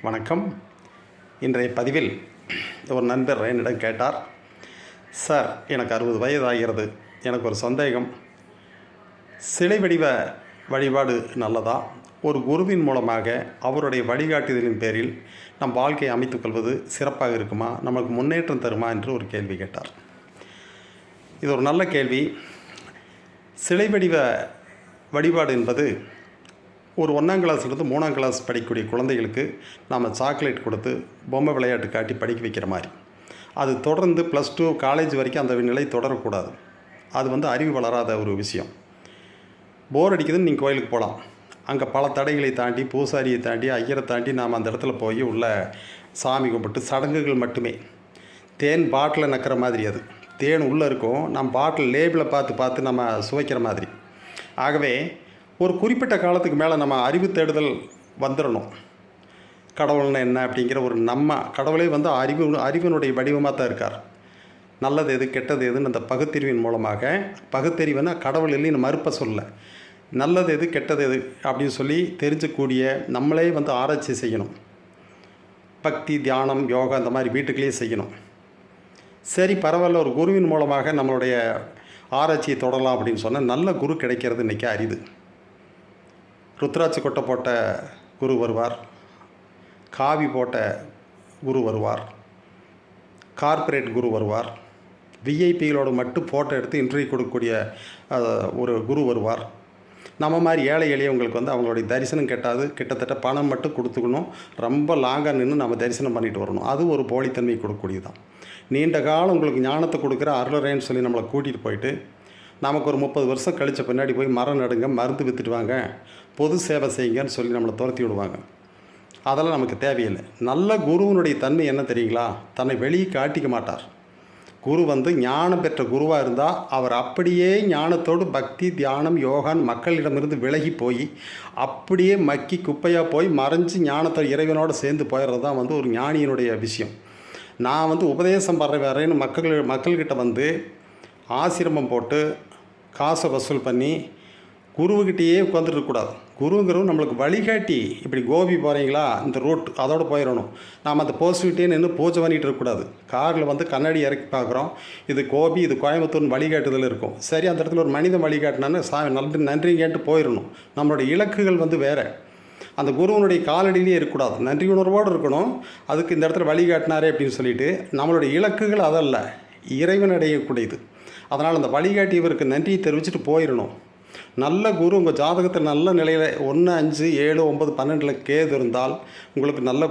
வணக்கம். இன்றைய பதிவில் ஒரு நண்பர் என்னிடம் கேட்டார், சார் எனக்கு 60 வயது ஆகிறது, எனக்கு ஒரு சந்தேகம். சிலை வடிவ வழிபாடு நல்லதா? ஒரு குருவின் மூலமாக அவருடைய வழிகாட்டுதலின் பேரில் நம் வாழ்க்கையை அமைத்துக்கொள்வது சிறப்பாக இருக்குமா, நமக்கு முன்னேற்றம் தருமா என்று ஒரு கேள்வி கேட்டார். இது ஒரு நல்ல கேள்வி. சிலை வடிவ வழிபாடு என்பது ஒரு 1ஆம் கிளாஸ்லேருந்து 3ஆம் கிளாஸ் படிக்கக்கூடிய குழந்தைகளுக்கு நாம் சாக்லேட் கொடுத்து பொம்மை விளையாட்டு காட்டி படிக்க வைக்கிற மாதிரி. அது தொடர்ந்து +2 காலேஜ் வரைக்கும் அந்த நிலை தொடரக்கூடாது. அது அறிவு வளராத ஒரு விஷயம். போர் அடிக்குதுன்னு நீங்கள் கோயிலுக்கு போகலாம். அங்கே பல தடைகளை தாண்டி, பூசாரியை தாண்டி, ஐயரை தாண்டி நாம் அந்த இடத்துல போய் உள்ள சாமி கும்பிட்டு சடங்குகள் மட்டுமே. தேன் பாட்டில் நக்கிற மாதிரி, அது தேன் உள்ளே இருக்கும், நம்ம பாட்டில் லேபிளை பார்த்து நம்ம சுவைக்கிற மாதிரி. ஆகவே ஒரு குறிப்பிட்ட காலத்துக்கு மேலே நம்ம அறிவு தேடுதல் வந்துடணும். கடவுள்னா என்ன அப்படிங்கிற ஒரு கடவுளே அறிவினுடைய வடிவமாக தான் இருக்கார். நல்லது எது கெட்டது எதுன்னு அந்த பகுத்தறிவின் மூலமாக, பகுத்தறிவுன்னா கடவுள் இல்லைன்னு மறுப்ப சொல்ல, நல்லது எது கெட்டது எது அப்படின்னு சொல்லி தெரிஞ்சக்கூடிய நம்மளே ஆராய்ச்சி செய்யணும். பக்தி, தியானம், யோகா இந்த மாதிரி வீட்டுக்குள்ளேயே செய்யணும். சரி, பரவாயில்ல, ஒரு குருவின் மூலமாக நம்மளுடைய ஆராய்ச்சியை தொடரலாம் அப்படின்னு சொன்னால் நல்ல குரு கிடைக்கிறது இன்றைக்கி அரிது. ருத்ராட்சி கொட்டை போட்ட குரு வருவார், காவி போட்ட குரு வருவார், கார்ப்பரேட் குரு வருவார், விஐபிகளோடு மட்டும் ஃபோட்டோ எடுத்து இன்டர்வியூ கொடுக்கக்கூடிய ஒரு குரு வருவார். நம்ம மாதிரி ஏழை எளியவங்களுக்கு அவங்களுடைய தரிசனம் கெட்டாது. கிட்டத்தட்ட பணம் மட்டும் கொடுத்துக்கணும், ரொம்ப லாங்காக நின்று நம்ம தரிசனம் பண்ணிட்டு வரணும். அது ஒரு போலித்தன்மை கொடுக்கக்கூடியதான். நீண்ட காலம் உங்களுக்கு ஞானத்தை கொடுக்குற அருளரேன்னு சொல்லி நம்மளை கூட்டிகிட்டு போயிட்டு நமக்கு ஒரு 30 வருஷம் கழித்த பின்னாடி போய் மரம் நடுங்க, மருந்து விற்றுட்டு வாங்க, பொது சேவை செய்யுங்கன்னு சொல்லி நம்மளை துரத்தி விடுவாங்க. அதெல்லாம் நமக்கு தேவையில்லை. நல்ல குருவனுடைய தன்மை என்ன தெரியுங்களா? தன்னை வெளியே காட்டிக்க மாட்டார். குரு ஞானம் பெற்ற குருவாக இருந்தால் அவர் அப்படியே ஞானத்தோடு பக்தி, தியானம், யோகான் மக்களிடமிருந்து விலகி போய் அப்படியே மக்கி குப்பையாக போய் மறைஞ்சு ஞானத்தை இறைவனோடு சேர்ந்து போயிடுறது தான் ஒரு ஞானியினுடைய விஷயம். நான் உபதேசம் வரேன்னு மக்கள்கிட்ட ஆசிரமம் போட்டு காசை வசூல் பண்ணி குருவுக்கிட்டேயே உட்காந்துருக்கக்கூடாது. குருங்கிறவங்க நம்மளுக்கு வழிகாட்டி, இப்படி கோபி போகிறீங்களா, இந்த ரூட் அதோடு போயிடணும். நாம் அந்த போஸ்ட்கிட்டே நின்று பூஜை பண்ணிகிட்டு இருக்கக்கூடாது. காரில் கண்ணாடி இறக்கி பார்க்குறோம், இது கோபி, இது கோயம்புத்தூர்னு வழிகாட்டுதல் இருக்கும். சரி, அந்த இடத்துல ஒரு மனிதன் வழிகாட்டினான்னு நன்றிங்கேன்ட்டு போயிடணும். நம்மளுடைய இலக்குகள் வேறு. அந்த குருவனுடைய காலடியிலே இருக்கக்கூடாது, நன்றி உணர்வோடு இருக்கணும். அதுக்கு இந்த இடத்துல வழிகாட்டினாரே அப்படின்னு சொல்லிட்டு நம்மளுடைய இலக்குகள் அதல்ல, இறைவன் அடையக்கூடியது. அதனால் அந்த வழிகாட்டியவருக்கு நன்றியை தெரிவிச்சுட்டு போயிடணும். நல்ல குரு உங்கள் ஜாதகத்தில் நல்ல நிலையில் 1, 5, 7, 9, 12 கேது இருந்தால் உங்களுக்கு நல்ல